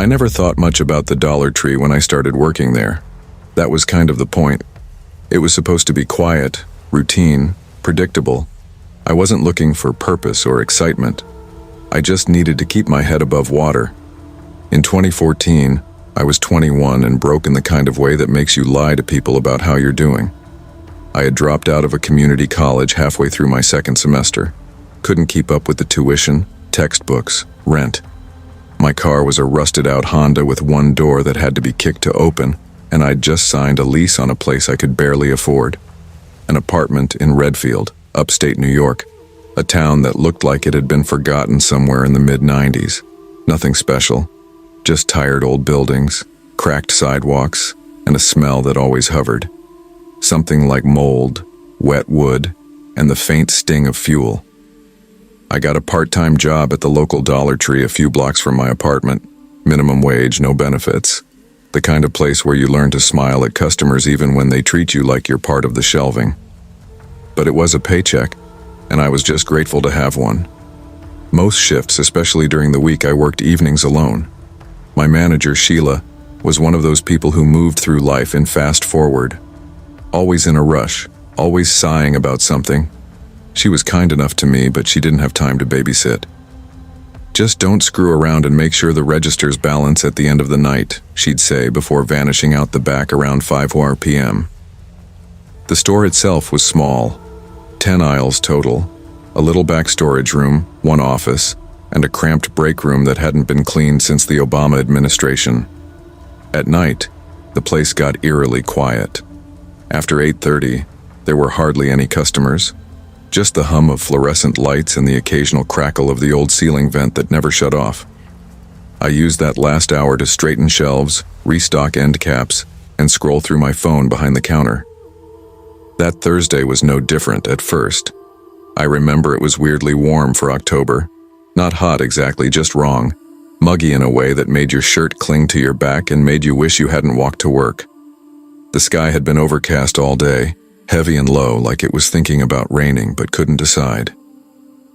I never thought much about the Dollar Tree when I started working there. That was kind of the point. It was supposed to be quiet, routine, predictable. I wasn't looking for purpose or excitement. I just needed to keep my head above water. In 2014, I was 21 and broke in the kind of way that makes you lie to people about how you're doing. I had dropped out of a community college halfway through my second semester. Couldn't keep up with the tuition, textbooks, rent. My car was a rusted-out Honda with one door that had to be kicked to open, and I'd just signed a lease on a place I could barely afford. An apartment in Redfield, upstate New York, a town that looked like it had been forgotten somewhere in the mid-90s. Nothing special, just tired old buildings, cracked sidewalks, and a smell that always hovered. Something like mold, wet wood, and the faint sting of fuel. I got a part-time job at the local Dollar Tree a few blocks from my apartment. Minimum wage, no benefits. The kind of place where you learn to smile at customers even when they treat you like you're part of the shelving. But it was a paycheck, and I was just grateful to have one. Most shifts, especially during the week, I worked evenings alone. My manager, Sheila, was one of those people who moved through life in fast forward. Always in a rush, always sighing about something. She was kind enough to me, but she didn't have time to babysit. "Just don't screw around and make sure the registers balance at the end of the night," she'd say before vanishing out the back around 5 p.m. The store itself was small, 10 aisles total, a little back storage room, one office, and a cramped break room that hadn't been cleaned since the Obama administration. At night, the place got eerily quiet. After 8:30, there were hardly any customers, just the hum of fluorescent lights and the occasional crackle of the old ceiling vent that never shut off. I used that last hour to straighten shelves, restock end caps, and scroll through my phone behind the counter. That Thursday was no different at first. I remember it was weirdly warm for October. Not hot exactly, just wrong. Muggy in a way that made your shirt cling to your back and made you wish you hadn't walked to work. The sky had been overcast all day, heavy and low, like it was thinking about raining but couldn't decide.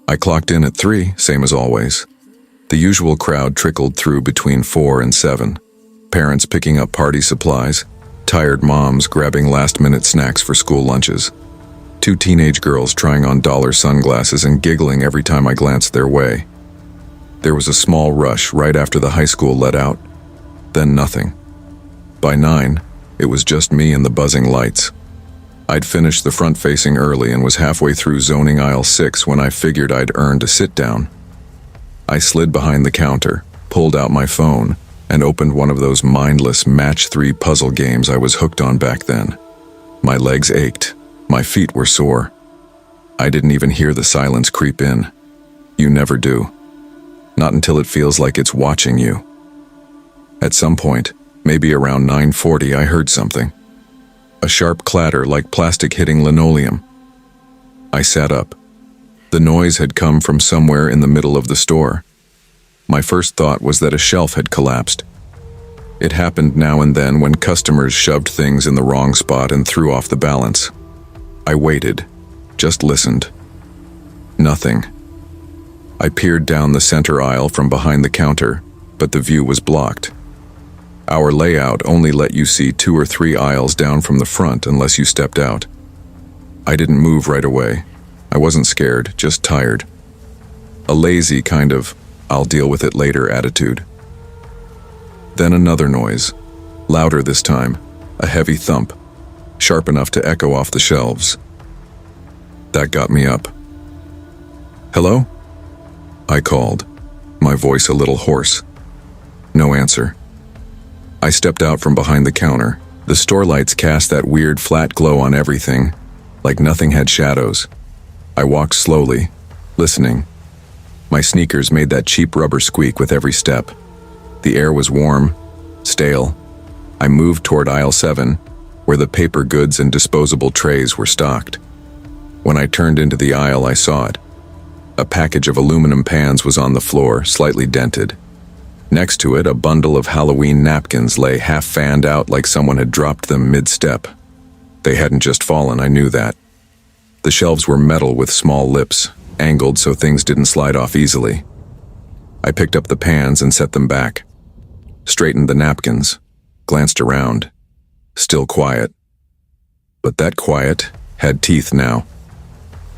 I clocked in at 3, same as always. The usual crowd trickled through between 4 and 7. Parents picking up party supplies, tired moms grabbing last-minute snacks for school lunches. 2 teenage girls trying on dollar sunglasses and giggling every time I glanced their way. There was a small rush right after the high school let out, then nothing. By 9, it was just me and the buzzing lights. I'd finished the front-facing early and was halfway through zoning aisle 6 when I figured I'd earned a sit-down. I slid behind the counter, pulled out my phone, and opened one of those mindless match 3 puzzle games I was hooked on back then. My legs ached. My feet were sore. I didn't even hear the silence creep in. You never do. Not until it feels like it's watching you. At some point, maybe around 9:40, I heard something. A sharp clatter like plastic hitting linoleum. I sat up. The noise had come from somewhere in the middle of the store. My first thought was that a shelf had collapsed. It happened now and then when customers shoved things in the wrong spot and threw off the balance. I waited, just listened. Nothing. I peered down the center aisle from behind the counter, but the view was blocked. Our layout only let you see 2 or 3 aisles down from the front unless you stepped out. I didn't move right away. I wasn't scared, just tired. A lazy kind of, I'll deal with it later attitude. Then another noise, louder this time, a heavy thump, sharp enough to echo off the shelves. That got me up. "Hello?" I called, my voice a little hoarse. No answer. I stepped out from behind the counter. The store lights cast that weird flat glow on everything, like nothing had shadows. I walked slowly, listening. My sneakers made that cheap rubber squeak with every step. The air was warm, stale. I moved toward aisle 7, where the paper goods and disposable trays were stocked. When I turned into the aisle, I saw it. A package of aluminum pans was on the floor, slightly dented. Next to it, a bundle of Halloween napkins lay half fanned out like someone had dropped them mid-step. They hadn't just fallen, I knew that. The shelves were metal with small lips, angled so things didn't slide off easily. I picked up the pans and set them back. straightened the napkins, glanced around. Still quiet. But that quiet had teeth now.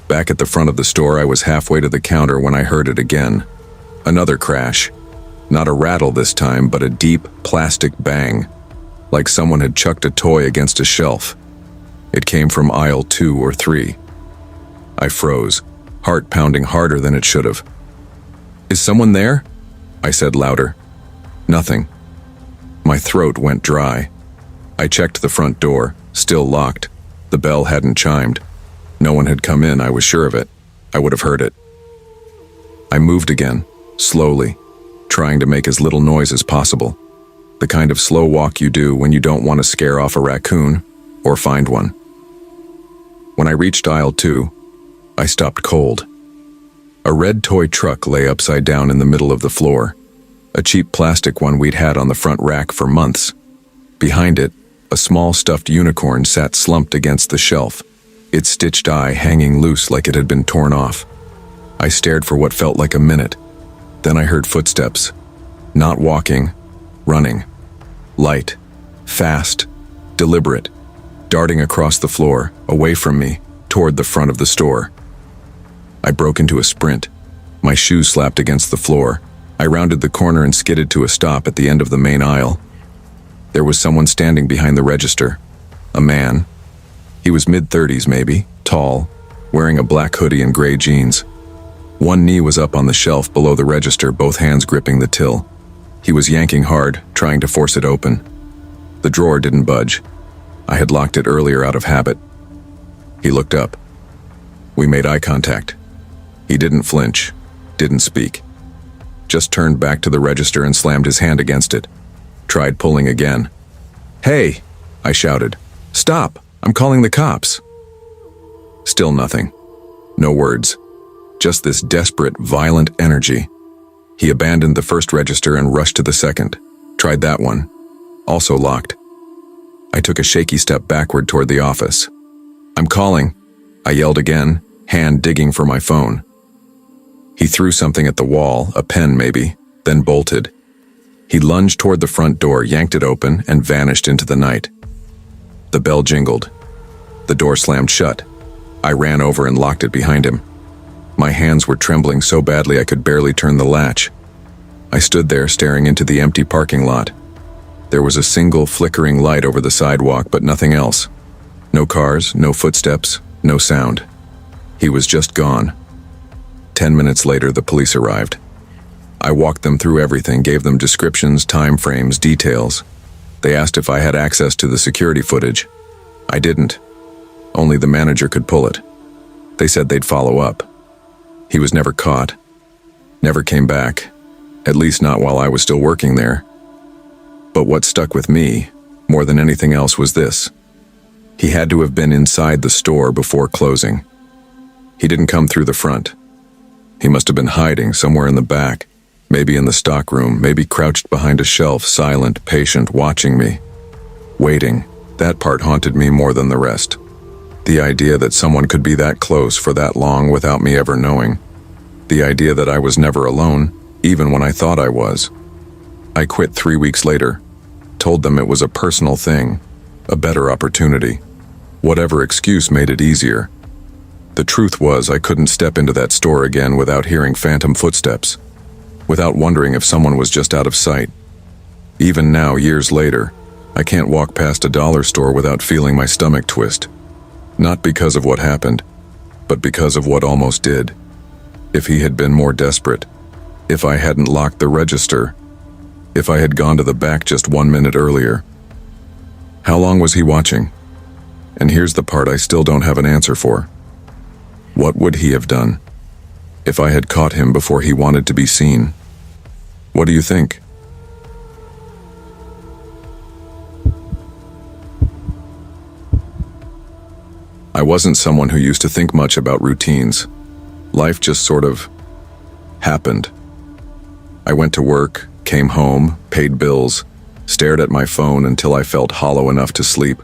Back at the front of the store, I was halfway to the counter when I heard it again. Another crash. Not a rattle this time, but a deep, plastic bang, like someone had chucked a toy against a shelf. It came from aisle 2 or 3. I froze, heart pounding harder than it should have. "Is someone there?" I said louder. Nothing. My throat went dry. I checked the front door, still locked. The bell hadn't chimed. No one had come in, I was sure of it. I would have heard it. I moved again, slowly, trying to make as little noise as possible. The kind of slow walk you do when you don't want to scare off a raccoon or find one. When I reached aisle 2, I stopped cold. A red toy truck lay upside down in the middle of the floor, a cheap plastic one we'd had on the front rack for months. Behind it, a small stuffed unicorn sat slumped against the shelf, its stitched eye hanging loose like it had been torn off. I stared for what felt like a minute. Then I heard footsteps. Not walking, running. Light, fast, deliberate, darting across the floor, away from me, toward the front of the store. I broke into a sprint. My shoes slapped against the floor. I rounded the corner and skidded to a stop at the end of the main aisle. There was someone standing behind the register. A man. He was mid-30s maybe, tall, wearing a black hoodie and gray jeans. One knee was up on the shelf below the register, both hands gripping the till. He was yanking hard, trying to force it open. The drawer didn't budge. I had locked it earlier out of habit. He looked up. We made eye contact. He didn't flinch, didn't speak. Just turned back to the register and slammed his hand against it. Tried pulling again. "Hey!" I shouted. "Stop! I'm calling the cops!" Still nothing. No words. Just this desperate, violent energy. He abandoned the first register and rushed to the second. Tried that one. Also locked. I took a shaky step backward toward the office. "I'm calling," I yelled again, hand digging for my phone. He threw something at the wall, a pen maybe, then bolted. He lunged toward the front door, yanked it open, and vanished into the night. The bell jingled. The door slammed shut. I ran over and locked it behind him. My hands were trembling so badly I could barely turn the latch. I stood there staring into the empty parking lot. There was a single flickering light over the sidewalk, but nothing else. No cars, no footsteps, no sound. He was just gone. 10 minutes later, the police arrived. I walked them through everything, gave them descriptions, time frames, details. They asked if I had access to the security footage. I didn't. Only the manager could pull it. They said they'd follow up. He was never caught. Never came back. At least not while I was still working there. But what stuck with me, more than anything else, was this. He had to have been inside the store before closing. He didn't come through the front. He must have been hiding somewhere in the back, maybe in the stockroom, maybe crouched behind a shelf, silent, patient, watching me. Waiting. That part haunted me more than the rest. The idea that someone could be that close for that long without me ever knowing. The idea that I was never alone, even when I thought I was. I quit 3 weeks later. Told them it was a personal thing, a better opportunity. Whatever excuse made it easier. The truth was I couldn't step into that store again without hearing phantom footsteps, without wondering if someone was just out of sight. Even now, years later, I can't walk past a dollar store without feeling my stomach twist. Not because of what happened, but because of what almost did. If he had been more desperate, if I hadn't locked the register, if I had gone to the back just 1 minute earlier. How long was he watching? And here's the part I still don't have an answer for. What would he have done if I had caught him before he wanted to be seen? What do you think? I wasn't someone who used to think much about routines. Life just sort of happened. I went to work, came home, paid bills, stared at my phone until I felt hollow enough to sleep.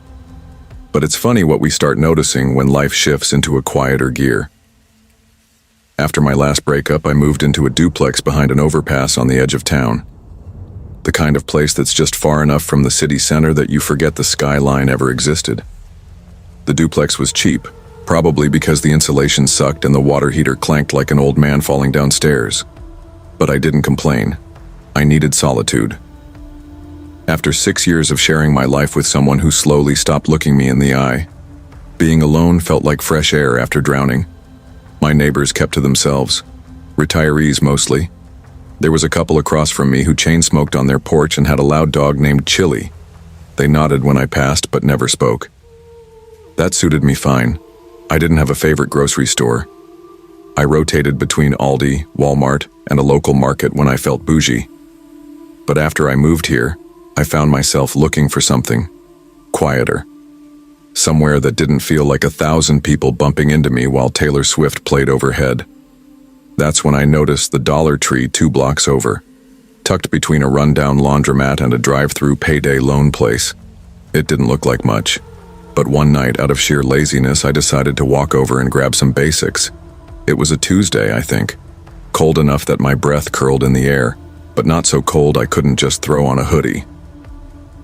But it's funny what we start noticing when life shifts into a quieter gear. After my last breakup, I moved into a duplex behind an overpass on the edge of town. The kind of place that's just far enough from the city center that you forget the skyline ever existed. The duplex was cheap, probably because the insulation sucked and the water heater clanked like an old man falling downstairs. But I didn't complain. I needed solitude. After 6 years of sharing my life with someone who slowly stopped looking me in the eye, being alone felt like fresh air after drowning. My neighbors kept to themselves, retirees mostly. There was a couple across from me who chain-smoked on their porch and had a loud dog named Chili. They nodded when I passed but never spoke. That suited me fine. I didn't have a favorite grocery store. I rotated between Aldi, Walmart, and a local market when I felt bougie. But after I moved here, I found myself looking for something quieter. Somewhere that didn't feel like 1,000 people bumping into me while Taylor Swift played overhead. That's when I noticed the Dollar Tree 2 blocks over, tucked between a rundown laundromat and a drive-through payday loan place. It didn't look like much, but one night out of sheer laziness I decided to walk over and grab some basics. It was a Tuesday, I think, cold enough that my breath curled in the air, but not so cold I couldn't just throw on a hoodie.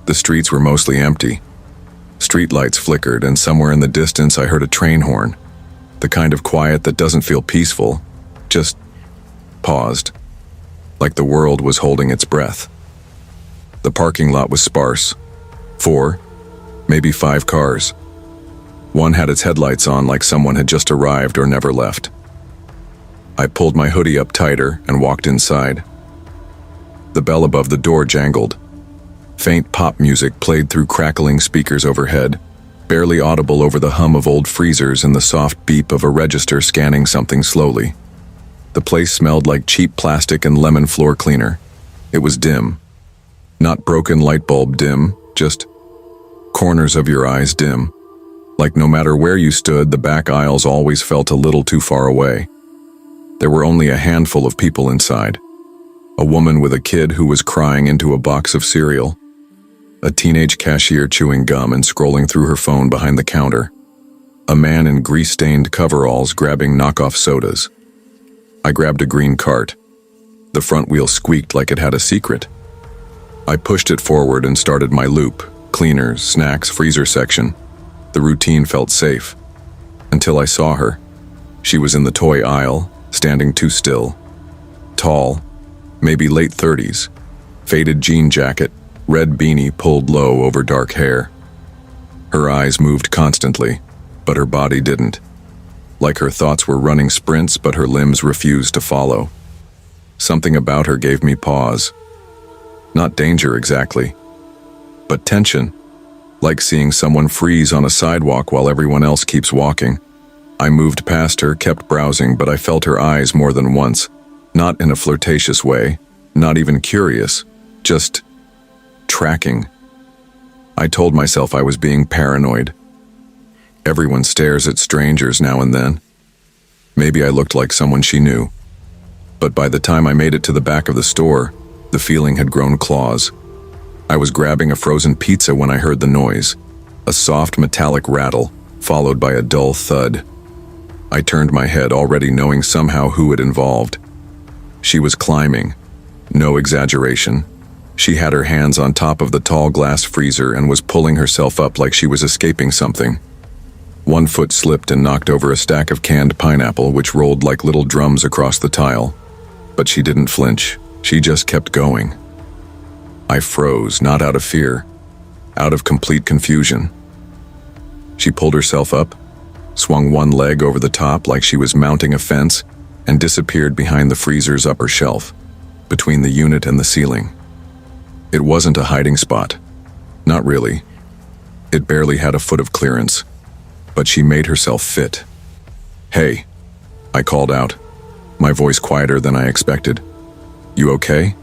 The streets were mostly empty. Streetlights flickered, and somewhere in the distance I heard a train horn, the kind of quiet that doesn't feel peaceful, just paused, like the world was holding its breath. The parking lot was sparse. 4, maybe 5 cars. One had its headlights on like someone had just arrived or never left. I pulled my hoodie up tighter and walked inside. The bell above the door jangled. Faint pop music played through crackling speakers overhead, barely audible over the hum of old freezers and the soft beep of a register scanning something slowly. The place smelled like cheap plastic and lemon floor cleaner. It was dim. Not broken light bulb dim, just corners of your eyes dim. Like no matter where you stood, the back aisles always felt a little too far away. There were only a handful of people inside. A woman with a kid who was crying into a box of cereal. A teenage cashier chewing gum and scrolling through her phone behind the counter. A man in grease-stained coveralls grabbing knockoff sodas. I grabbed a green cart. The front wheel squeaked like it had a secret. I pushed it forward and started my loop, cleaners, snacks, freezer section. The routine felt safe. Until I saw her. She was in the toy aisle, standing too still. Tall, maybe late 30s, faded jean jacket, red beanie pulled low over dark hair. Her eyes moved constantly, but her body didn't. Like her thoughts were running sprints, but her limbs refused to follow. Something about her gave me pause. Not danger exactly, but tension, like seeing someone freeze on a sidewalk while everyone else keeps walking. I moved past her, kept browsing, but I felt her eyes more than once. Not in a flirtatious way, not even curious, just tracking. I told myself I was being paranoid. Everyone stares at strangers now and then. Maybe I looked like someone she knew. But by the time I made it to the back of the store, the feeling had grown claws. I was grabbing a frozen pizza when I heard the noise, a soft metallic rattle, followed by a dull thud. I turned my head, already knowing somehow who it involved. She was climbing. No exaggeration. She had her hands on top of the tall glass freezer and was pulling herself up like she was escaping something. One foot slipped and knocked over a stack of canned pineapple, which rolled like little drums across the tile. But she didn't flinch. She just kept going. I froze, not out of fear, out of complete confusion. She pulled herself up, swung one leg over the top like she was mounting a fence, and disappeared behind the freezer's upper shelf, between the unit and the ceiling. It wasn't a hiding spot. Not really. It barely had a foot of clearance, but she made herself fit. "Hey," I called out, my voice quieter than I expected. "You okay?"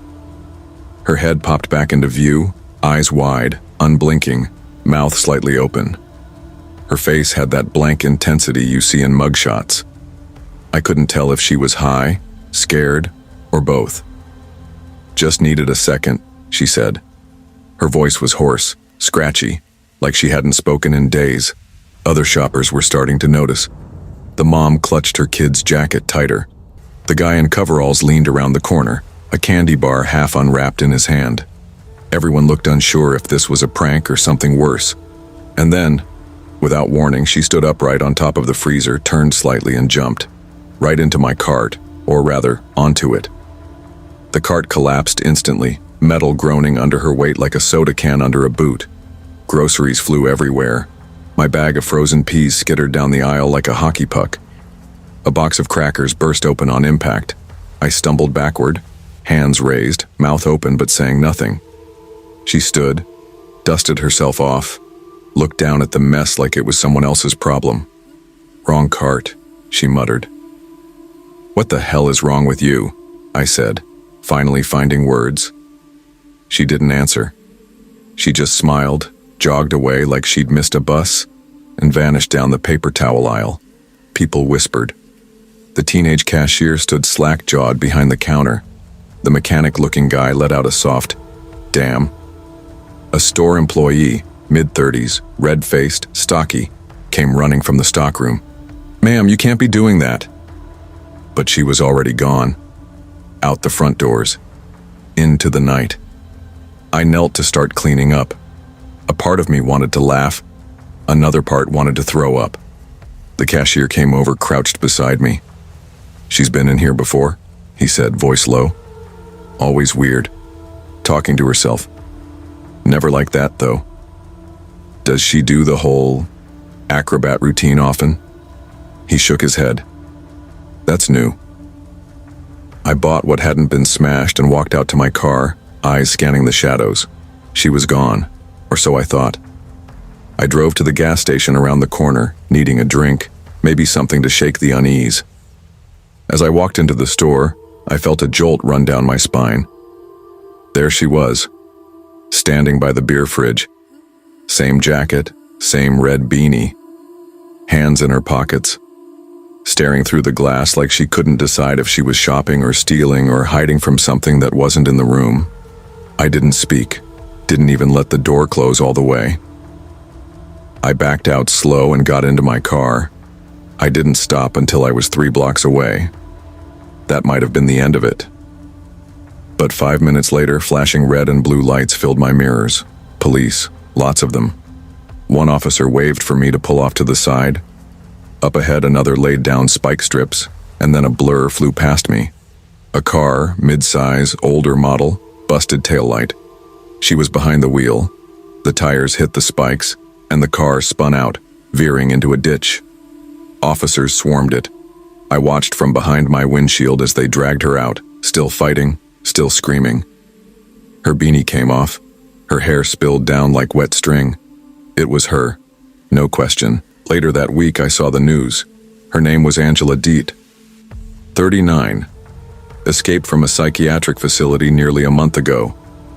Her head popped back into view, eyes wide, unblinking, mouth slightly open. Her face had that blank intensity you see in mugshots. I couldn't tell if she was high, scared, or both. "Just needed a second," she said. Her voice was hoarse, scratchy, like she hadn't spoken in days. Other shoppers were starting to notice. The mom clutched her kid's jacket tighter. The guy in coveralls leaned around the corner, a candy bar half unwrapped in his hand. Everyone looked unsure if this was a prank or something worse. And then, without warning, she stood upright on top of the freezer, turned slightly, and jumped right into my cart, or rather, onto it. The cart collapsed instantly, metal groaning under her weight like a soda can under a boot. Groceries flew everywhere. My bag of frozen peas skittered down the aisle like a hockey puck. A box of crackers burst open on impact. I stumbled backward, hands raised, mouth open but saying nothing. She stood, dusted herself off, looked down at the mess like it was someone else's problem. "Wrong cart," she muttered. "What the hell is wrong with you?" I said, finally finding words. She didn't answer. She just smiled, jogged away like she'd missed a bus, and vanished down the paper towel aisle. People whispered. The teenage cashier stood slack-jawed behind the counter. The mechanic-looking guy let out a soft, "Damn." A store employee, mid-30s, red-faced, stocky, came running from the stockroom. "Ma'am, you can't be doing that." But she was already gone. Out the front doors. Into the night. I knelt to start cleaning up. A part of me wanted to laugh. Another part wanted to throw up. The cashier came over, crouched beside me. "She's been in here before," he said, voice low. "Always weird. Talking to herself. Never like that, though." "Does she do the whole acrobat routine often?" He shook his head. "That's new." I bought what hadn't been smashed and walked out to my car, eyes scanning the shadows. She was gone, or so I thought. I drove to the gas station around the corner, needing a drink, maybe something to shake the unease. As I walked into the store, I felt a jolt run down my spine. There she was, standing by the beer fridge. Same jacket, same red beanie, hands in her pockets, staring through the glass like she couldn't decide if she was shopping or stealing or hiding from something that wasn't in the room. I didn't speak, didn't even let the door close all the way. I backed out slow and got into my car. I didn't stop until I was 3 blocks away. That might have been the end of it. But 5 minutes later, flashing red and blue lights filled my mirrors. Police, lots of them. One officer waved for me to pull off to the side. Up ahead, another laid down spike strips, and then a blur flew past me. A car, mid-size, older model, busted taillight. She was behind the wheel. The tires hit the spikes, and the car spun out, veering into a ditch. Officers swarmed it. I watched from behind my windshield as they dragged her out, still fighting, still screaming. Her beanie came off. Her hair spilled down like wet string. It was her, no question. Later that week, I saw the news. Her name was Angela Deet. 39. Escaped from a psychiatric facility nearly a month ago.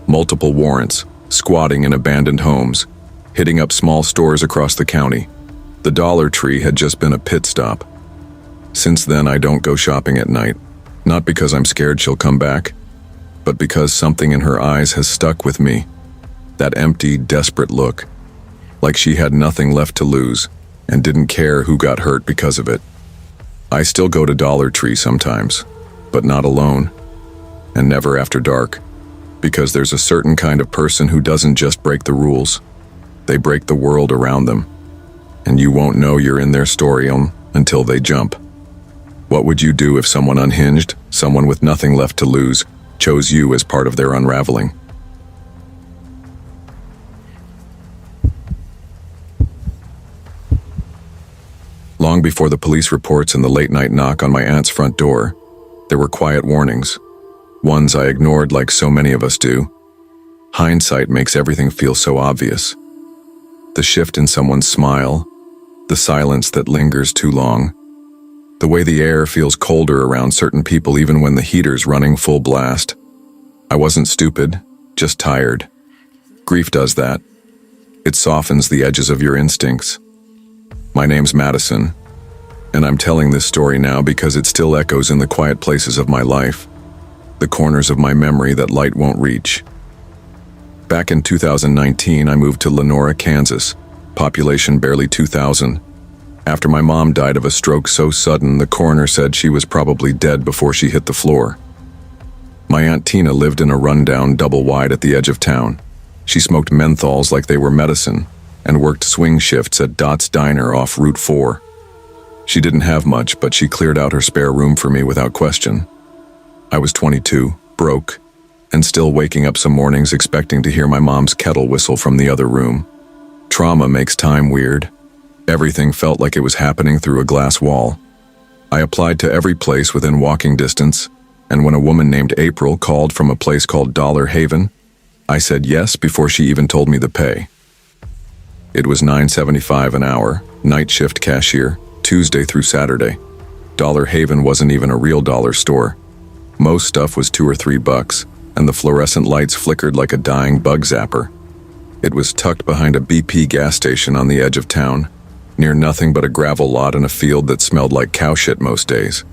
Multiple warrants, squatting in abandoned homes, hitting up small stores across the county. The Dollar Tree had just been a pit stop. Since then, I don't go shopping at night. Not because I'm scared she'll come back, but because something in her eyes has stuck with me. That empty, desperate look. Like she had nothing left to lose, and didn't care who got hurt because of it. I still go to Dollar Tree sometimes, but not alone, and never after dark, because there's a certain kind of person who doesn't just break the rules, they break the world around them, and you won't know you're in their story until they jump. What would you do if someone unhinged, someone with nothing left to lose, chose you as part of their unraveling? Long before the police reports and the late-night knock on my aunt's front door, there were quiet warnings, ones I ignored like so many of us do. Hindsight makes everything feel so obvious. The shift in someone's smile, the silence that lingers too long, the way the air feels colder around certain people even when the heater's running full blast. I wasn't stupid, just tired. Grief does that. It softens the edges of your instincts. My name's Madison, and I'm telling this story now because it still echoes in the quiet places of my life, the corners of my memory that light won't reach. Back in 2019, I moved to Lenora, Kansas, population barely 2,000. After my mom died of a stroke so sudden, the coroner said she was probably dead before she hit the floor. My Aunt Tina lived in a rundown double-wide at the edge of town. She smoked menthols like they were medicine and worked swing shifts at Dot's Diner off Route 4. She didn't have much, but she cleared out her spare room for me without question. I was 22, broke, and still waking up some mornings expecting to hear my mom's kettle whistle from the other room. Trauma makes time weird. Everything felt like it was happening through a glass wall. I applied to every place within walking distance, and when a woman named April called from a place called Dollar Haven, I said yes before she even told me the pay. It was $9.75 an hour, night shift cashier, Tuesday through Saturday. Dollar Haven wasn't even a real dollar store. Most stuff was $2 or $3, and the fluorescent lights flickered like a dying bug zapper. It was tucked behind a BP gas station on the edge of town, near nothing but a gravel lot and a field that smelled like cow shit most days.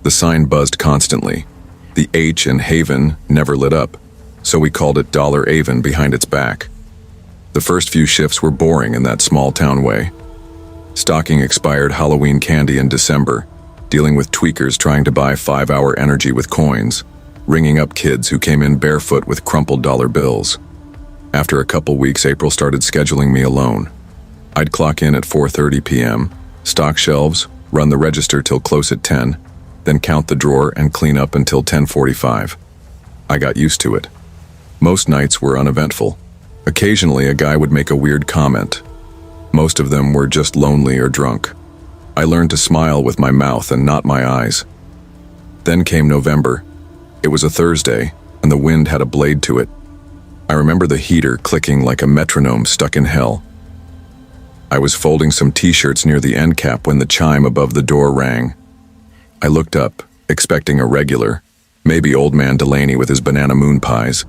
The sign buzzed constantly. The H in Haven never lit up, so we called it Dollar Avon behind its back. The first few shifts were boring in that small town way. Stocking expired Halloween candy in December, dealing with tweakers trying to buy 5-hour energy with coins, ringing up kids who came in barefoot with crumpled dollar bills. After a couple weeks, April started scheduling me alone. I'd clock in at 4:30 p.m., stock shelves, run the register till close at 10, then count the drawer and clean up until 10:45. I got used to it. Most nights were uneventful. Occasionally, a guy would make a weird comment. Most of them were just lonely or drunk. I learned to smile with my mouth and not my eyes. Then came November. It was a Thursday, and the wind had a blade to it. I remember the heater clicking like a metronome stuck in hell. I was folding some t-shirts near the end cap when the chime above the door rang. I looked up, expecting a regular, maybe old man Delaney with his banana moon pies,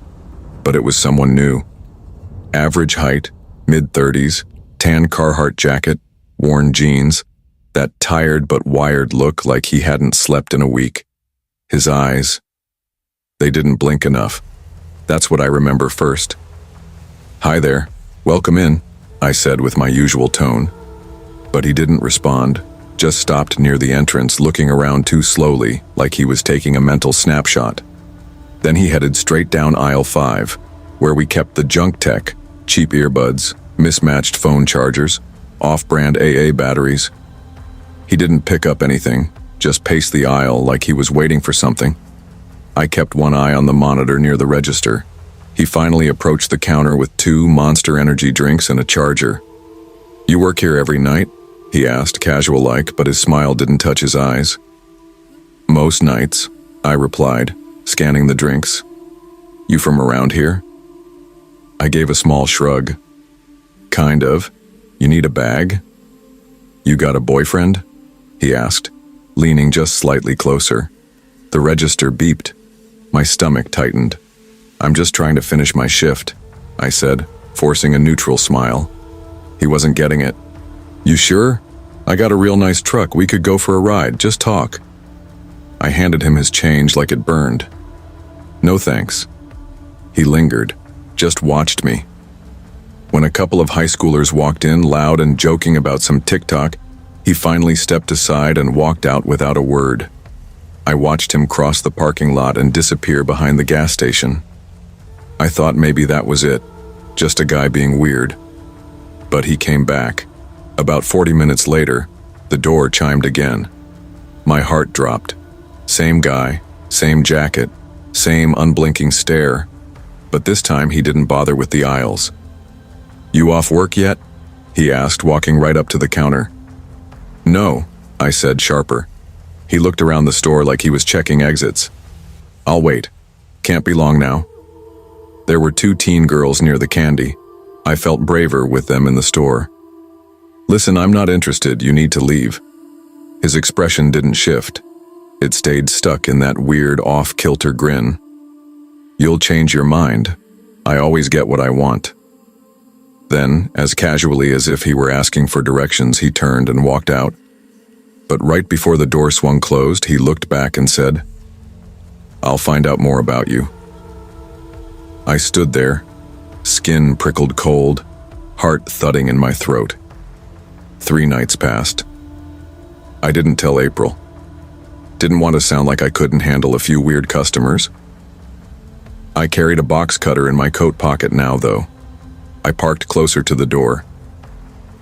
but it was someone new. Average height, mid-30s, tan Carhartt jacket, worn jeans, that tired but wired look like he hadn't slept in a week. His eyes, they didn't blink enough. That's what I remember first. "Hi there, welcome in," I said with my usual tone. But he didn't respond, just stopped near the entrance, looking around too slowly, like he was taking a mental snapshot. Then he headed straight down aisle 5, where we kept the junk tech, cheap earbuds, mismatched phone chargers, off-brand AA batteries. He didn't pick up anything, just paced the aisle like he was waiting for something. I kept one eye on the monitor near the register. He finally approached the counter with 2 Monster Energy drinks and a charger. "You work here every night?" he asked, casual-like, but his smile didn't touch his eyes. "Most nights," I replied, scanning the drinks. "You from around here?" I gave a small shrug. "Kind of. You need a bag?" "You got a boyfriend?" he asked, leaning just slightly closer. The register beeped. My stomach tightened. "I'm just trying to finish my shift," I said, forcing a neutral smile. He wasn't getting it. "You sure? I got a real nice truck. We could go for a ride. Just talk." I handed him his change like it burned. "No thanks." He lingered, just watched me. When a couple of high schoolers walked in, loud and joking about some TikTok, he finally stepped aside and walked out without a word. I watched him cross the parking lot and disappear behind the gas station. I thought maybe that was it, just a guy being weird. But he came back. About 40 minutes later, the door chimed again. My heart dropped. Same guy, same jacket, same unblinking stare, but this time he didn't bother with the aisles. "You off work yet?" he asked, walking right up to the counter. "No," I said, sharper. He looked around the store like he was checking exits. "I'll wait. Can't be long now." There were 2 teen girls near the candy. I felt braver with them in the store. "Listen, I'm not interested. You need to leave." His expression didn't shift. It stayed stuck in that weird off-kilter grin. "You'll change your mind. I always get what I want." Then, as casually as if he were asking for directions, he turned and walked out. But right before the door swung closed, he looked back and said, "I'll find out more about you." I stood there, skin prickled cold, heart thudding in my throat. 3 nights passed. I didn't tell April. Didn't want to sound like I couldn't handle a few weird customers, I carried a box cutter in my coat pocket now, though. I parked closer to the door.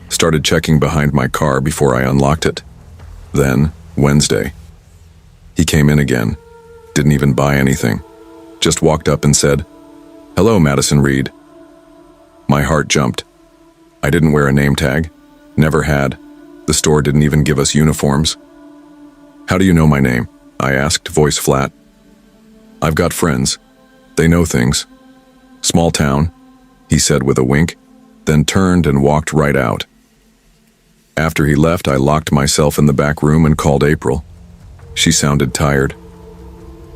Started checking behind my car before I unlocked it. Then, Wednesday. He came in again. Didn't even buy anything. Just walked up and said, "Hello, Madison Reed." My heart jumped. I didn't wear a name tag. Never had. The store didn't even give us uniforms. "How do you know my name?" I asked, voice flat. "I've got friends. They know things. Small town," he said with a wink, then turned and walked right out. After he left, I locked myself in the back room and called April. She sounded tired.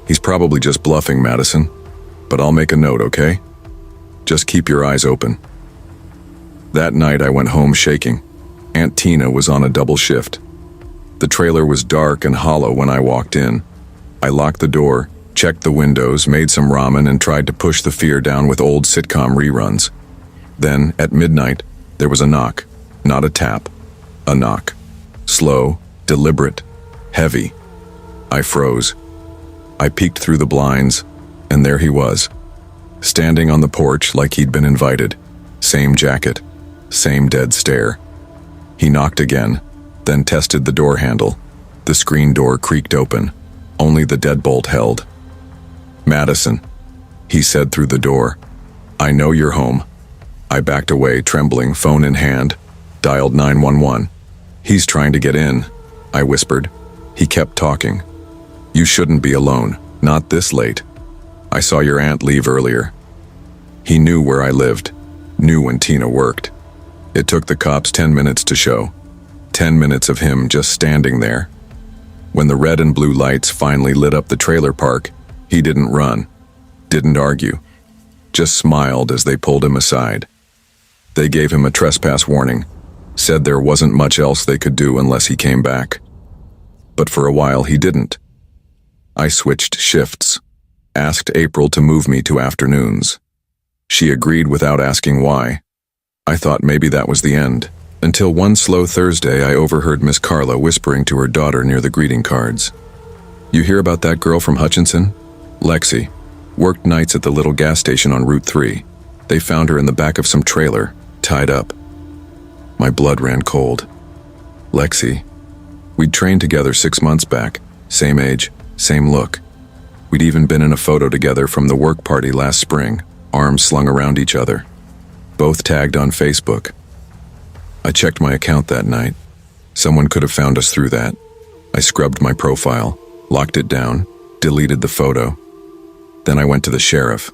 "He's probably just bluffing, Madison, but I'll make a note, okay? Just keep your eyes open." That night I went home shaking. Aunt Tina was on a double shift. The trailer was dark and hollow when I walked in. I locked the door, checked the windows, made some ramen, and tried to push the fear down with old sitcom reruns. Then, at midnight, there was a knock. Not a tap. A knock. Slow, deliberate, heavy. I froze. I peeked through the blinds, and there he was, standing on the porch like he'd been invited. Same jacket, same dead stare. He knocked again, then tested the door handle. The screen door creaked open. Only the deadbolt held. "Madison," he said through the door. "I know you're home." I backed away, trembling, phone in hand, dialed 911. "He's trying to get in," I whispered. He kept talking. "You shouldn't be alone, not this late. I saw your aunt leave earlier." He knew where I lived, knew when Tina worked. It took the cops 10 minutes to show. 10 minutes of him just standing there. When the red and blue lights finally lit up the trailer park, he didn't run, didn't argue, just smiled as they pulled him aside. They gave him a trespass warning, said there wasn't much else they could do unless he came back. But for a while he didn't. I switched shifts, asked April to move me to afternoons. She agreed without asking why. I thought maybe that was the end, until one slow Thursday I overheard Miss Carla whispering to her daughter near the greeting cards. "You hear about that girl from Hutchinson? Lexi. Worked nights at the little gas station on Route 3. They found her in the back of some trailer, tied up." My blood ran cold. Lexi. We'd trained together 6 months back, same age, same look. We'd even been in a photo together from the work party last spring, arms slung around each other. Both tagged on Facebook. I checked my account that night. Someone could have found us through that. I scrubbed my profile, locked it down, deleted the photo. Then I went to the sheriff.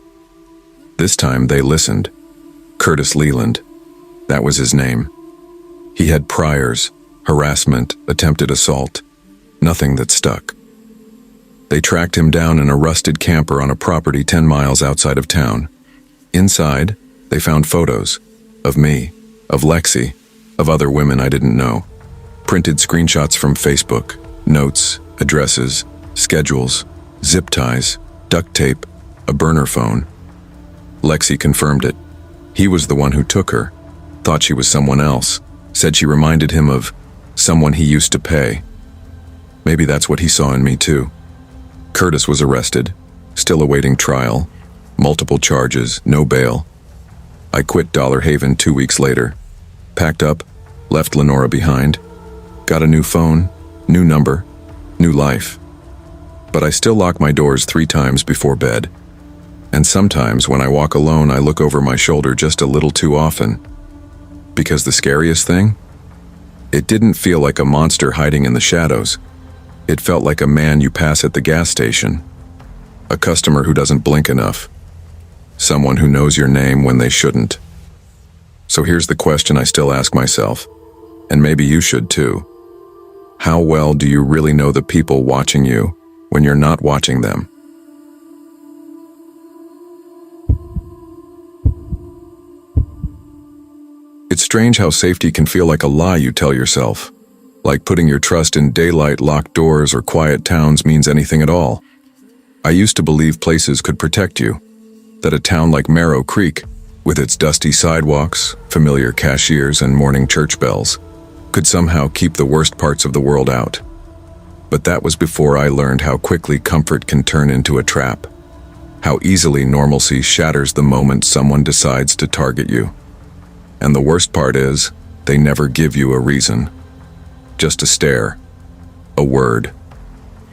This time they listened. Curtis Leland. That was his name. He had priors, harassment, attempted assault. Nothing that stuck. They tracked him down in a rusted camper on a property 10 miles outside of town. Inside, they found photos of me, of Lexi, of other women I didn't know. Printed screenshots from Facebook, notes, addresses, schedules, zip ties, duct tape, a burner phone. Lexi confirmed it. He was the one who took her, thought she was someone else, said she reminded him of someone he used to pay. Maybe that's what he saw in me too. Curtis was arrested, still awaiting trial, multiple charges, no bail. I quit Dollar Haven 2 weeks later, packed up, left Lenora behind, got a new phone, new number, new life. But I still lock my doors 3 times before bed. And sometimes when I walk alone, I look over my shoulder just a little too often. Because the scariest thing? It didn't feel like a monster hiding in the shadows. It felt like a man you pass at the gas station. A customer who doesn't blink enough. Someone who knows your name when they shouldn't. So here's the question I still ask myself, and maybe you should too. How well do you really know the people watching you when you're not watching them? It's strange how safety can feel like a lie you tell yourself. Like putting your trust in daylight, locked doors, or quiet towns means anything at all. I used to believe places could protect you. That a town like Marrow Creek, with its dusty sidewalks, familiar cashiers, and morning church bells, could somehow keep the worst parts of the world out. But that was before I learned how quickly comfort can turn into a trap. How easily normalcy shatters the moment someone decides to target you. And the worst part is, they never give you a reason. Just a stare, a word,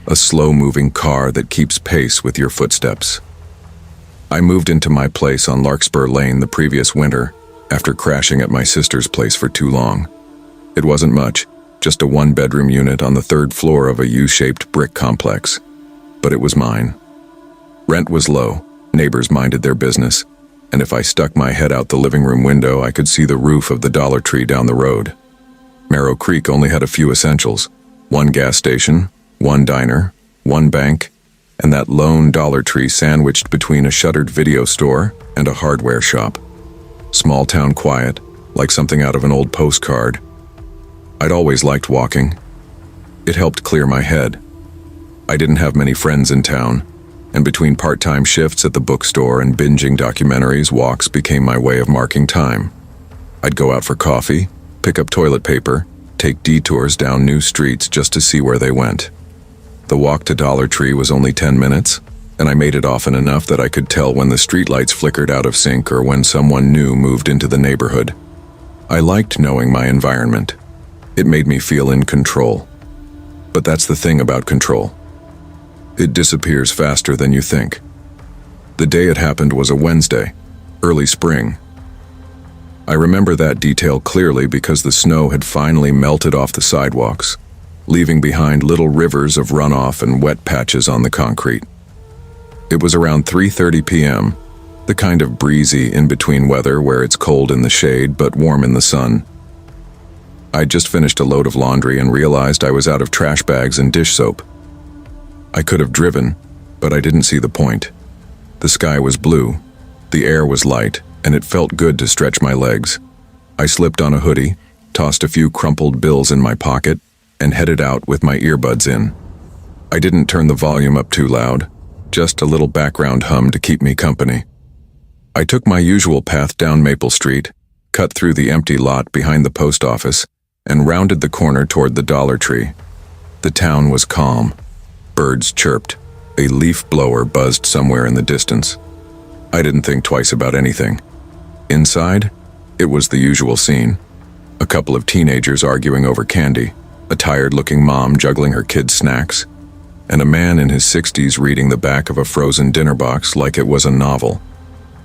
a slow-moving car that keeps pace with your footsteps. I moved into my place on Larkspur Lane the previous winter after crashing at my sister's place for too long. It wasn't much, just a one-bedroom unit on the third floor of a U-shaped brick complex. But it was mine. Rent was low, neighbors minded their business, and if I stuck my head out the living room window, I could see the roof of the Dollar Tree down the road. Merrow Creek only had a few essentials: one gas station, one diner, one bank, and that lone Dollar Tree sandwiched between a shuttered video store and a hardware shop. Small town quiet, like something out of an old postcard. I'd always liked walking. It helped clear my head. I didn't have many friends in town, and between part-time shifts at the bookstore and binging documentaries, walks became my way of marking time. I'd go out for coffee, pick up toilet paper, take detours down new streets just to see where they went. The walk to Dollar Tree was only 10 minutes, and I made it often enough that I could tell when the streetlights flickered out of sync or when someone new moved into the neighborhood. I liked knowing my environment. It made me feel in control. But that's the thing about control. It disappears faster than you think. The day it happened was a Wednesday, early spring. I remember that detail clearly because the snow had finally melted off the sidewalks, leaving behind little rivers of runoff and wet patches on the concrete. It was around 3:30 p.m., the kind of breezy in-between weather where it's cold in the shade but warm in the sun. I'd just finished a load of laundry and realized I was out of trash bags and dish soap. I could have driven, but I didn't see the point. The sky was blue, the air was light, and it felt good to stretch my legs. I slipped on a hoodie, tossed a few crumpled bills in my pocket, and headed out with my earbuds in. I didn't turn the volume up too loud, just a little background hum to keep me company. I took my usual path down Maple Street, cut through the empty lot behind the post office, and rounded the corner toward the Dollar Tree. The town was calm. Birds chirped. A leaf blower buzzed somewhere in the distance. I didn't think twice about anything. Inside, it was the usual scene. A couple of teenagers arguing over candy, a tired-looking mom juggling her kids' snacks, and a man in his 60s reading the back of a frozen dinner box like it was a novel.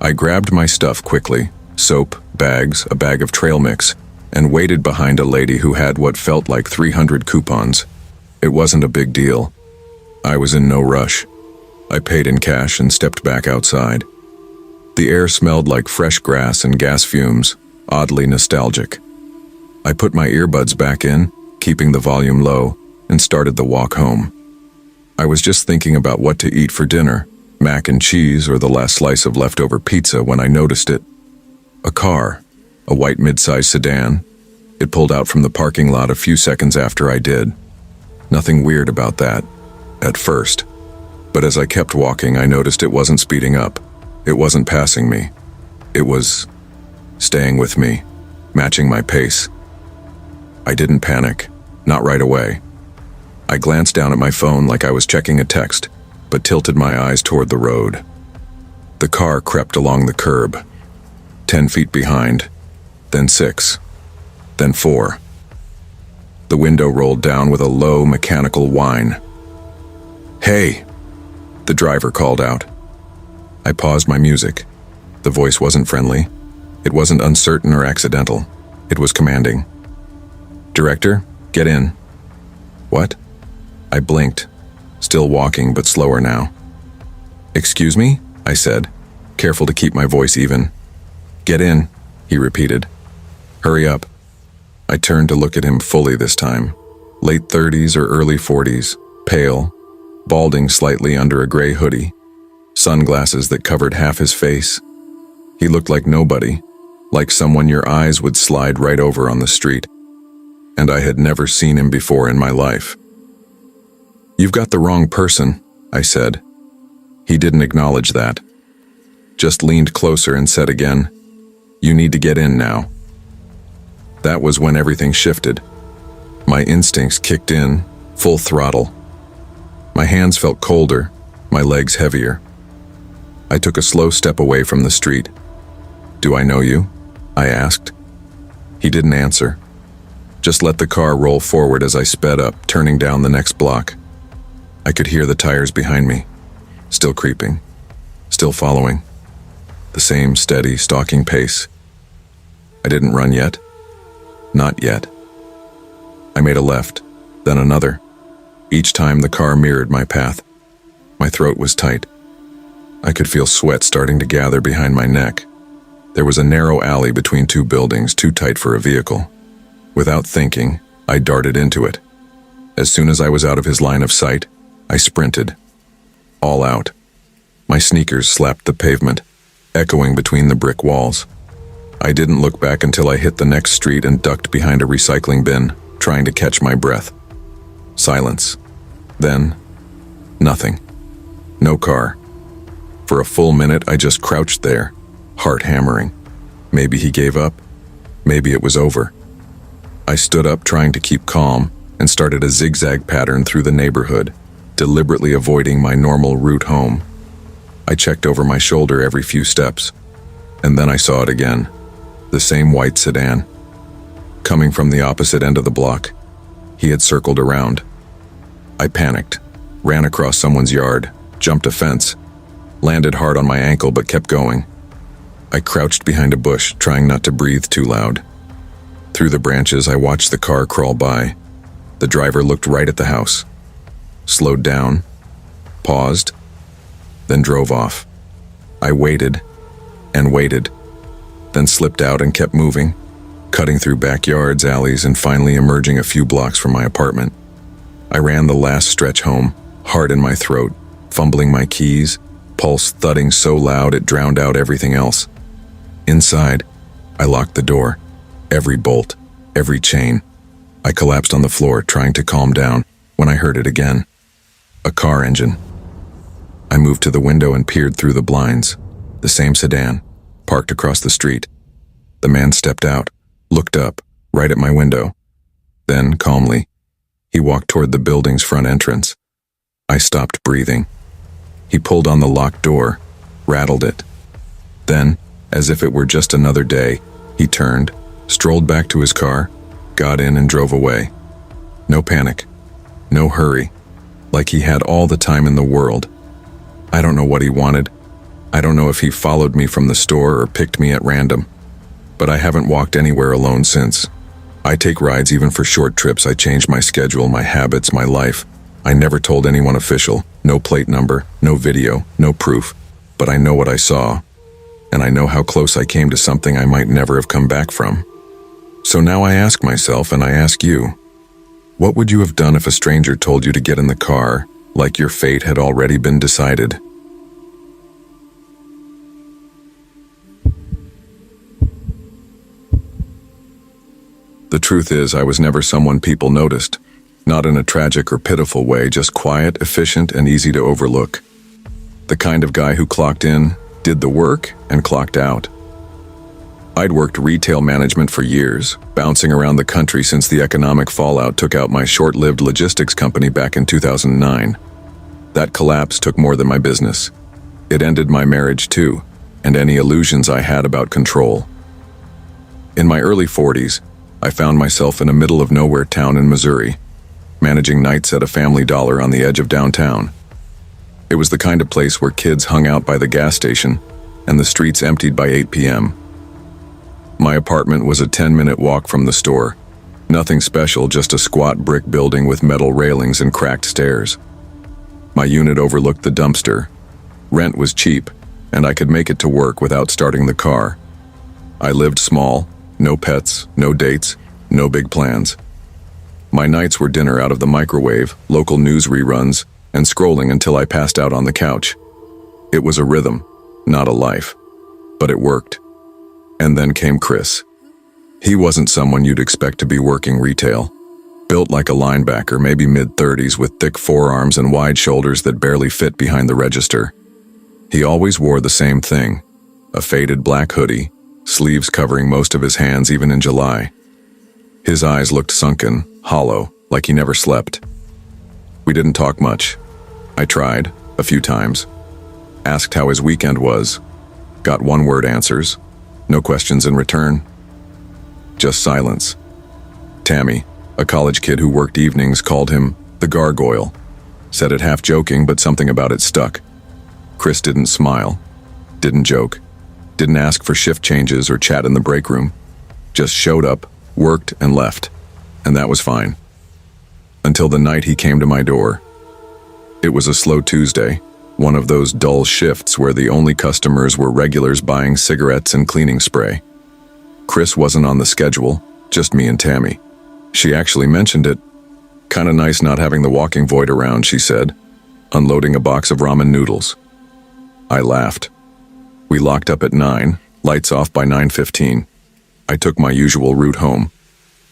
I grabbed my stuff quickly, soap, bags, a bag of trail mix, and waited behind a lady who had what felt like 300 coupons. It wasn't a big deal. I was in no rush. I paid in cash and stepped back outside. The air smelled like fresh grass and gas fumes, oddly nostalgic. I put my earbuds back in, keeping the volume low, and started the walk home. I was just thinking about what to eat for dinner, mac and cheese or the last slice of leftover pizza, when I noticed it. A car, a white mid-size sedan. It pulled out from the parking lot a few seconds after I did. Nothing weird about that, at first. But as I kept walking, I noticed it wasn't speeding up. It wasn't passing me. It was staying with me, matching my pace. I didn't panic, not right away. I glanced down at my phone like I was checking a text, but tilted my eyes toward the road. The car crept along the curb, 10 feet behind, then 6, then 4. The window rolled down with a low, mechanical whine. "Hey!" the driver called out. I paused my music. The voice wasn't friendly. It wasn't uncertain or accidental. It was commanding. "Director, get in." "What?" I blinked, still walking but slower now. "Excuse me?" I said, careful to keep my voice even. "Get in," he repeated. "Hurry up." I turned to look at him fully this time. Late 30s or early 40s, pale, balding slightly under a gray hoodie, sunglasses that covered half his face. He looked like nobody, like someone your eyes would slide right over on the street. And I had never seen him before in my life. "You've got the wrong person," I said. He didn't acknowledge that. Just leaned closer and said again, "You need to get in now." That was when everything shifted. My instincts kicked in, full throttle. My hands felt colder, my legs heavier. I took a slow step away from the street. "Do I know you?" I asked. He didn't answer. Just let the car roll forward as I sped up, turning down the next block. I could hear the tires behind me, still creeping, still following. The same steady, stalking pace. I didn't run yet. Not yet. I made a left, then another. Each time the car mirrored my path. My throat was tight. I could feel sweat starting to gather behind my neck. There was a narrow alley between two buildings, too tight for a vehicle. Without thinking, I darted into it. As soon as I was out of his line of sight, I sprinted. All out. My sneakers slapped the pavement, echoing between the brick walls. I didn't look back until I hit the next street and ducked behind a recycling bin, trying to catch my breath. Silence. Then, nothing. No car. For a full minute, I just crouched there, heart hammering. Maybe he gave up. Maybe it was over. I stood up, trying to keep calm, and started a zigzag pattern through the neighborhood, deliberately avoiding my normal route home. I checked over my shoulder every few steps, and then I saw it again. The same white sedan. Coming from the opposite end of the block, he had circled around. I panicked, ran across someone's yard, jumped a fence, landed hard on my ankle but kept going. I crouched behind a bush, trying not to breathe too loud. Through the branches, I watched the car crawl by. The driver looked right at the house, slowed down, paused, then drove off. I waited and waited, then slipped out and kept moving, cutting through backyards, alleys, and finally emerging a few blocks from my apartment. I ran the last stretch home, heart in my throat, fumbling my keys, pulse thudding so loud it drowned out everything else. Inside, I locked the door, every bolt, every chain. I collapsed on the floor, trying to calm down, when I heard it again. A car engine. I moved to the window and peered through the blinds. The same sedan, parked across the street. The man stepped out, looked up, right at my window. Then, calmly, he walked toward the building's front entrance. I stopped breathing. He pulled on the locked door, rattled it. Then, as if it were just another day, he turned, strolled back to his car, got in and drove away. No panic, no hurry, like he had all the time in the world. I don't know what he wanted. I don't know if he followed me from the store or picked me at random. But I haven't walked anywhere alone since. I take rides even for short trips. I changed my schedule, my habits, my life. I never told anyone official, no plate number, no video, no proof. But I know what I saw, and I know how close I came to something I might never have come back from. So now I ask myself, and I ask you, what would you have done if a stranger told you to get in the car, like your fate had already been decided? The truth is, I was never someone people noticed. Not in a tragic or pitiful way, just quiet, efficient, and easy to overlook. The kind of guy who clocked in, did the work, and clocked out. I'd worked retail management for years, bouncing around the country since the economic fallout took out my short-lived logistics company back in 2009. That collapse took more than my business. It ended my marriage too, and any illusions I had about control. In my early 40s, I found myself in a middle-of-nowhere town in Missouri, managing nights at a Family Dollar on the edge of downtown. It was the kind of place where kids hung out by the gas station and the streets emptied by 8 p.m. My apartment was a 10-minute walk from the store. Nothing special, just a squat brick building with metal railings and cracked stairs. My unit overlooked the dumpster. Rent was cheap, and I could make it to work without starting the car. I lived small, no pets, no dates, no big plans. My nights were dinner out of the microwave, local news reruns, and scrolling until I passed out on the couch. It was a rhythm, not a life. But it worked. And then came Chris. He wasn't someone you'd expect to be working retail. Built like a linebacker, maybe mid-30s, with thick forearms and wide shoulders that barely fit behind the register. He always wore the same thing, a faded black hoodie, sleeves covering most of his hands even in July. His eyes looked sunken, hollow, like he never slept. We didn't talk much. I tried, a few times. asked how his weekend was, got one-word answers, no questions in return. Just silence. Tammy, a college kid who worked evenings, called him the gargoyle. Said it half joking, but something about it stuck. Chris didn't smile, didn't joke, didn't ask for shift changes or chat in the break room. Just showed up, worked, and left. And that was fine. Until the night he came to my door. It was a slow Tuesday, one of those dull shifts where the only customers were regulars buying cigarettes and cleaning spray. Chris wasn't on the schedule, just me and Tammy. She actually mentioned it. "Kinda nice not having the walking void around," she said, unloading a box of ramen noodles. I laughed. We locked up at 9, lights off by 9:15. I took my usual route home,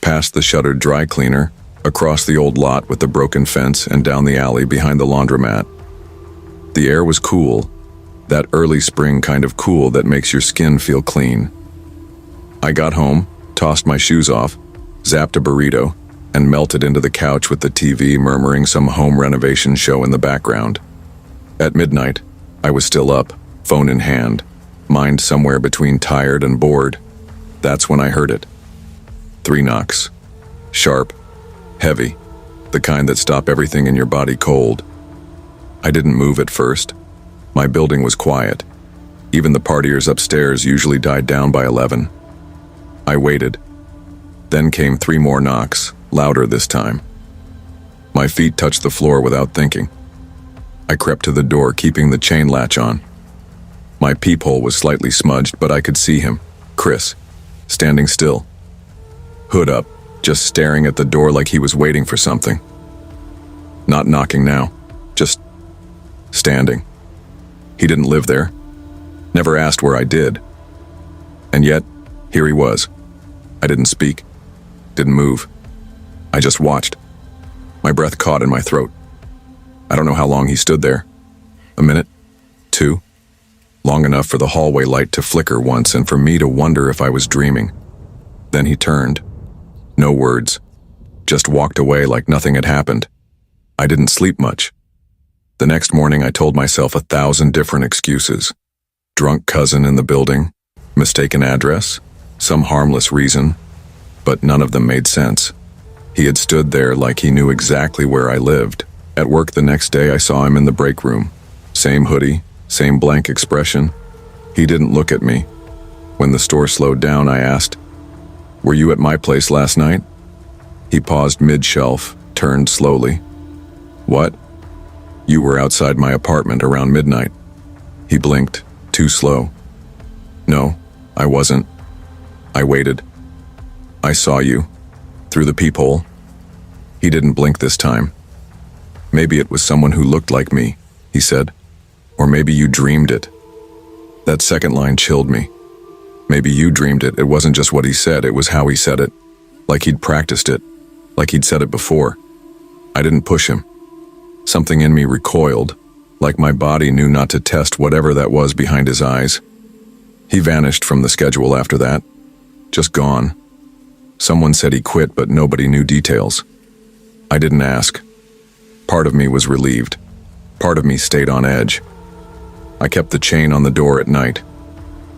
past the shuttered dry cleaner, across the old lot with the broken fence, and down the alley behind the laundromat. The air was cool, that early spring kind of cool that makes your skin feel clean. I got home, tossed my shoes off, zapped a burrito, and melted into the couch with the TV murmuring some home renovation show in the background. At midnight, I was still up, phone in hand, mind somewhere between tired and bored. That's when I heard it. 3 knocks. Sharp, heavy, the kind that stop everything in your body cold. I didn't move at first. My building was quiet. Even the partiers upstairs usually died down by 11. I waited. Then came 3 more knocks, louder this time. My feet touched the floor without thinking. I crept to the door, keeping the chain latch on. My peephole was slightly smudged, but I could see him, Chris, standing still. Hood up, just staring at the door like he was waiting for something. Not knocking now, just standing. He didn't live there. Never asked where I did. And yet, here he was. I didn't speak, didn't move. I just watched. My breath caught in my throat. I don't know how long he stood there. A minute? 2? Long enough for the hallway light to flicker once and for me to wonder if I was dreaming. Then he turned. No words. Just walked away like nothing had happened. I didn't sleep much. The next morning I told myself 1,000 different excuses. Drunk cousin in the building, mistaken address, some harmless reason, but none of them made sense. He had stood there like he knew exactly where I lived. At work the next day I saw him in the break room. Same hoodie, same blank expression. He didn't look at me. When the store slowed down, I asked, "Were you at my place last night?" He paused mid-shelf, turned slowly. "What?" "You were outside my apartment around midnight." He blinked, too slow. "No, I wasn't." I waited. "I saw you. Through the peephole." He didn't blink this time. "Maybe it was someone who looked like me," he said. "Or maybe you dreamed it." That second line chilled me. Maybe you dreamed it. It wasn't just what he said, it was how he said it. Like he'd practiced it. Like he'd said it before. I didn't push him. Something in me recoiled, like my body knew not to test whatever that was behind his eyes. He vanished from the schedule after that. Just gone. Someone said he quit, but nobody knew details. I didn't ask. Part of me was relieved. Part of me stayed on edge. I kept the chain on the door at night.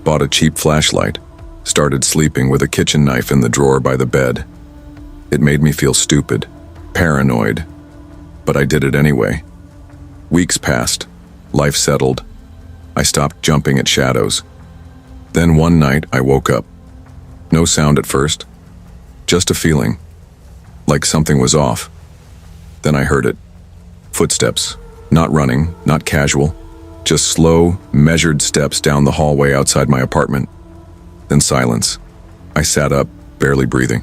Bought a cheap flashlight. Started sleeping with a kitchen knife in the drawer by the bed. It made me feel stupid, paranoid. But I did it anyway. Weeks passed. Life settled. I stopped jumping at shadows. Then one night I woke up. No sound at first. Just a feeling. Like something was off. Then I heard it. Footsteps. Not running, not casual. Just slow, measured steps down the hallway outside my apartment. Then silence. I sat up, barely breathing.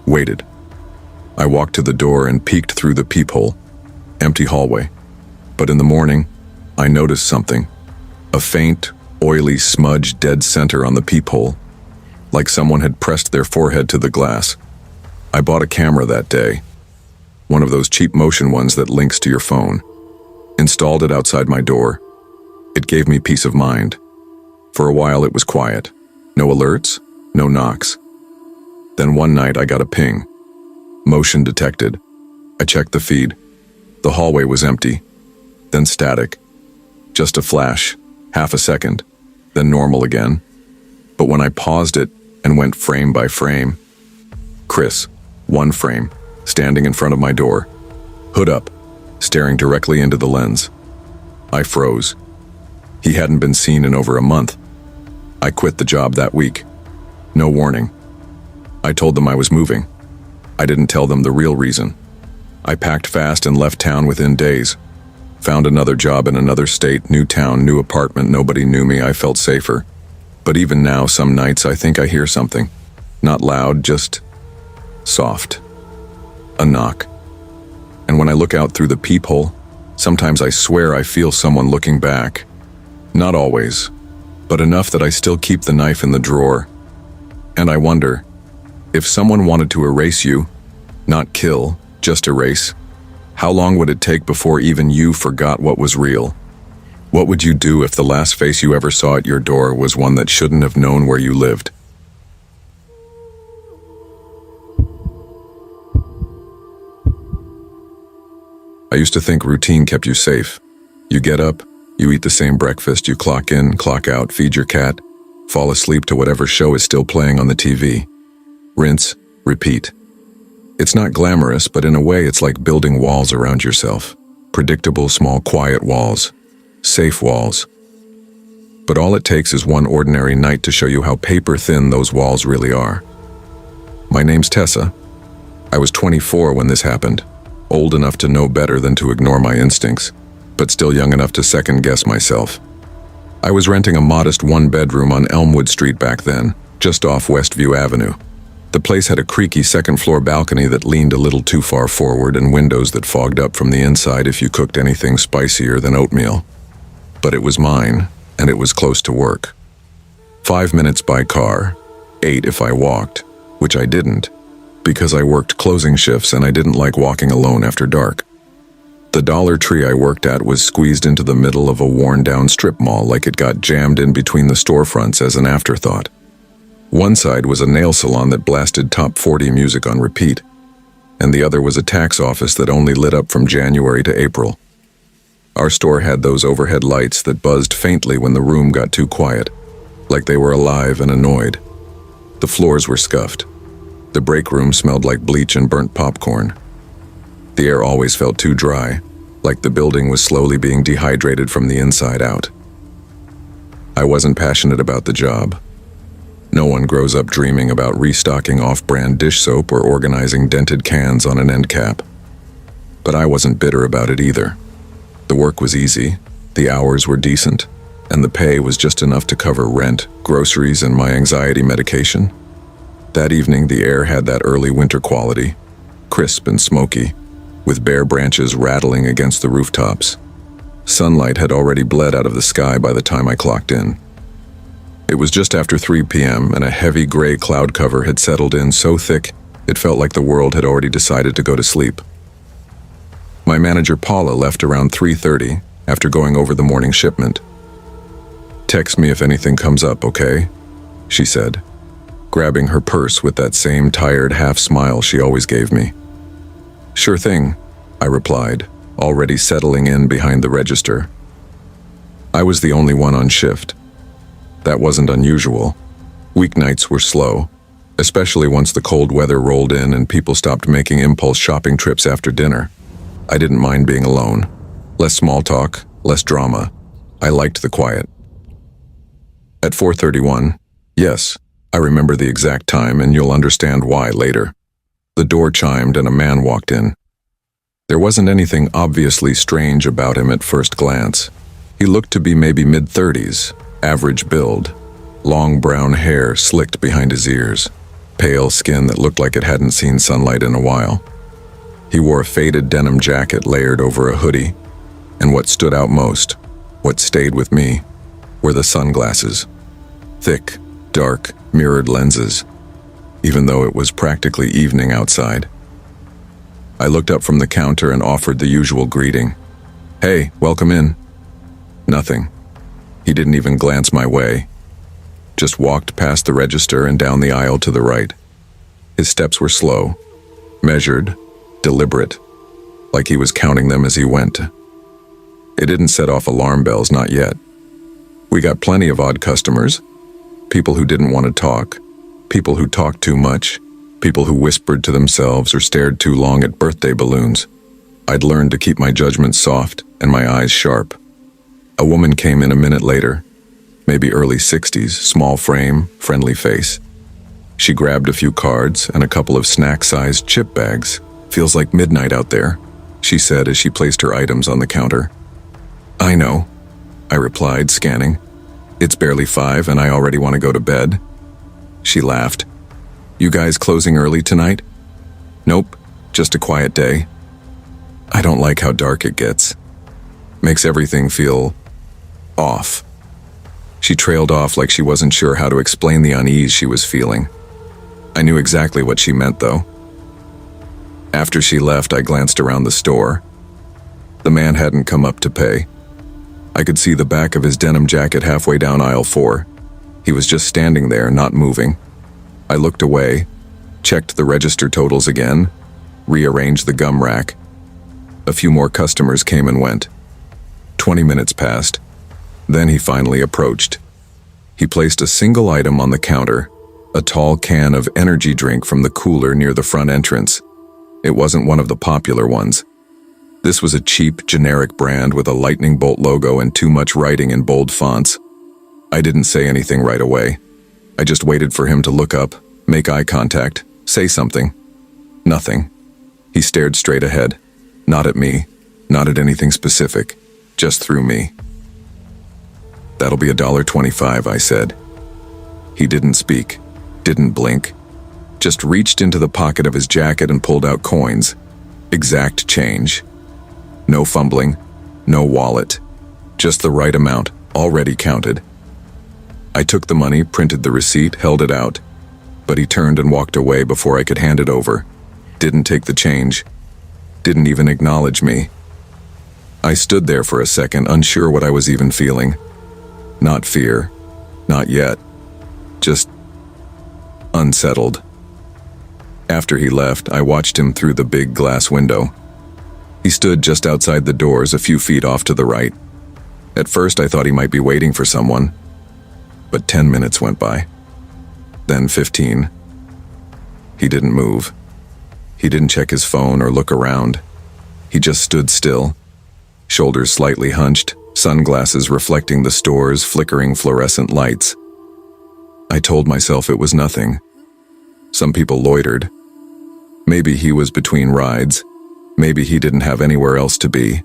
Waited. I walked to the door and peeked through the peephole. Empty hallway. But in the morning, I noticed something. A faint, oily smudge dead center on the peephole. Like someone had pressed their forehead to the glass. I bought a camera that day. One of those cheap motion ones that links to your phone. Installed it outside my door. It gave me peace of mind. For a while it was quiet. No alerts, no knocks. Then one night I got a ping. Motion detected. I checked the feed. The hallway was empty. Then static. Just a flash, half a second, then normal again. But when I paused it and went frame by frame, Chris, one frame, standing in front of my door, hood up, staring directly into the lens. I froze. He hadn't been seen in over a month. I quit the job that week. No warning. I told them I was moving. I didn't tell them the real reason. I packed fast and left town within days. Found another job in another state, new town, new apartment. Nobody knew me. I felt safer. But even now, some nights I think I hear something. Not loud, just soft. A knock. And when I look out through the peephole, sometimes I swear I feel someone looking back. Not always, but enough that I still keep the knife in the drawer. And I wonder, if someone wanted to erase you, not kill, just erase, how long would it take before even you forgot what was real? What would you do if the last face you ever saw at your door was one that shouldn't have known where you lived? I used to think routine kept you safe. You get up, you eat the same breakfast, you clock in, clock out, feed your cat, fall asleep to whatever show is still playing on the TV. Rinse, repeat. It's not glamorous, but in a way it's like building walls around yourself. Predictable, small, quiet walls. Safe walls. But all it takes is one ordinary night to show you how paper-thin those walls really are. My name's Tessa. I was 24 when this happened. Old enough to know better than to ignore my instincts, but still young enough to second-guess myself. I was renting a modest one-bedroom on Elmwood Street back then, just off Westview Avenue. The place had a creaky second-floor balcony that leaned a little too far forward and windows that fogged up from the inside if you cooked anything spicier than oatmeal. But it was mine, and it was close to work. 5 minutes by car, 8 if I walked, which I didn't, because I worked closing shifts and I didn't like walking alone after dark. The Dollar Tree I worked at was squeezed into the middle of a worn-down strip mall like it got jammed in between the storefronts as an afterthought. One side was a nail salon that blasted top 40 music on repeat, and the other was a tax office that only lit up from January to April. Our store had those overhead lights that buzzed faintly when the room got too quiet, like they were alive and annoyed. The floors were scuffed. The break room smelled like bleach and burnt popcorn. The air always felt too dry, like the building was slowly being dehydrated from the inside out. I wasn't passionate about the job. No one grows up dreaming about restocking off-brand dish soap or organizing dented cans on an end cap. But I wasn't bitter about it either. The work was easy, the hours were decent, and the pay was just enough to cover rent, groceries, and my anxiety medication. That evening, the air had that early winter quality, crisp and smoky, with bare branches rattling against the rooftops. Sunlight had already bled out of the sky by the time I clocked in. It was just after 3 p.m. and a heavy gray cloud cover had settled in so thick it felt like the world had already decided to go to sleep. My manager Paula left around 3:30 after going over the morning shipment. "Text me if anything comes up, okay?" she said, grabbing her purse with that same tired half-smile she always gave me. "Sure thing," I replied, already settling in behind the register. I was the only one on shift. That wasn't unusual. Weeknights were slow, especially once the cold weather rolled in and people stopped making impulse shopping trips after dinner. I didn't mind being alone. Less small talk, less drama. I liked the quiet. At 4:31, yes, I remember the exact time, and you'll understand why later. The door chimed and a man walked in. There wasn't anything obviously strange about him at first glance. He looked to be maybe mid-30s, average build, long brown hair slicked behind his ears, pale skin that looked like it hadn't seen sunlight in a while. He wore a faded denim jacket layered over a hoodie, and what stood out most, what stayed with me, were the sunglasses. Thick, dark, mirrored lenses, even though it was practically evening outside. I looked up from the counter and offered the usual greeting. "Hey, welcome in." Nothing. He didn't even glance my way. Just walked past the register and down the aisle to the right. His steps were slow, measured, deliberate, like he was counting them as he went. It didn't set off alarm bells, not yet. We got plenty of odd customers. People who didn't want to talk. People who talked too much. People who whispered to themselves or stared too long at birthday balloons. I'd learned to keep my judgment soft and my eyes sharp. A woman came in a minute later, maybe early 60s, small frame, friendly face. She grabbed a few cards and a couple of snack-sized chip bags. "Feels like midnight out there," she said as she placed her items on the counter. "I know," I replied, scanning. "It's barely 5 and I already want to go to bed." She laughed. "You guys closing early tonight?" "Nope, just a quiet day." I don't like how dark it gets. Makes everything feel off. She trailed off like she wasn't sure how to explain the unease she was feeling. I knew exactly what she meant, though. After she left, I glanced around the store. The man hadn't come up to pay. I could see the back of his denim jacket halfway down aisle 4. He was just standing there, not moving. I looked away, checked the register totals again, rearranged the gum rack. A few more customers came and went. 20 minutes passed. Then he finally approached. He placed a single item on the counter, a tall can of energy drink from the cooler near the front entrance. It wasn't one of the popular ones. This was a cheap, generic brand with a lightning bolt logo and too much writing in bold fonts. I didn't say anything right away. I just waited for him to look up, make eye contact, say something. Nothing. He stared straight ahead. Not at me, not at anything specific, just through me. "That'll be $1.25, I said. He didn't speak, didn't blink, just reached into the pocket of his jacket and pulled out coins. Exact change. No fumbling, no wallet, just the right amount, already counted. I took the money, printed the receipt, held it out, but he turned and walked away before I could hand it over. Didn't take the change. Didn't even acknowledge me. I stood there for a second, unsure what I was even feeling. Not fear, not yet. Just unsettled. After he left, I watched him through the big glass window. He stood just outside the doors, a few feet off to the right. At first, I thought he might be waiting for someone. But 10 minutes went by. Then 15. He didn't move. He didn't check his phone or look around. He just stood still, shoulders slightly hunched, sunglasses reflecting the store's flickering fluorescent lights. I told myself it was nothing. Some people loitered. Maybe he was between rides. Maybe he didn't have anywhere else to be.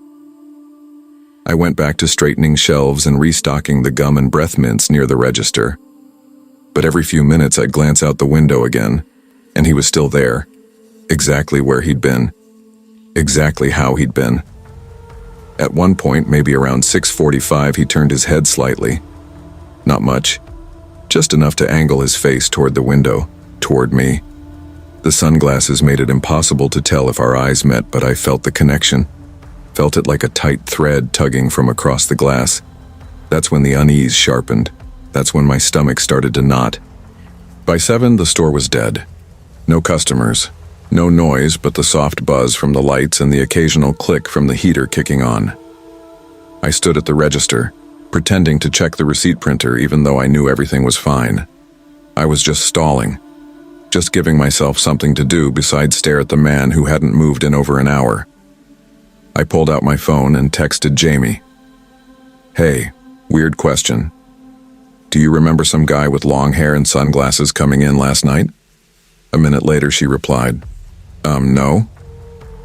I went back to straightening shelves and restocking the gum and breath mints near the register. But every few minutes I'd glance out the window again, and he was still there. Exactly where he'd been. Exactly how he'd been. At one point, maybe around 6:45, he turned his head slightly. Not much. Just enough to angle his face toward the window, toward me. The sunglasses made it impossible to tell if our eyes met, but I felt the connection. Felt it like a tight thread tugging from across the glass. That's when the unease sharpened. That's when my stomach started to knot. By 7, the store was dead. No customers. No noise but the soft buzz from the lights and the occasional click from the heater kicking on. I stood at the register, pretending to check the receipt printer even though I knew everything was fine. I was just stalling. Just giving myself something to do besides stare at the man who hadn't moved in over an hour. I pulled out my phone and texted Jamie. "Hey, weird question. Do you remember some guy with long hair and sunglasses coming in last night?" A minute later she replied, No.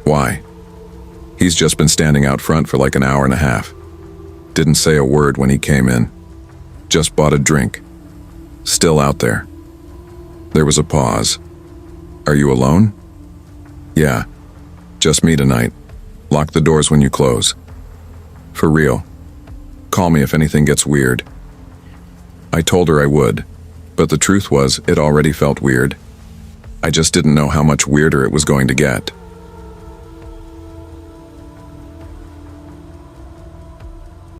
Why?" "He's just been standing out front for like an hour and a half. Didn't say a word when he came in. Just bought a drink. Still out there." There was a pause. "Are you alone?" "Yeah. Just me tonight. Lock the doors when you close." "For real. Call me if anything gets weird." I told her I would, but the truth was it already felt weird. I just didn't know how much weirder it was going to get.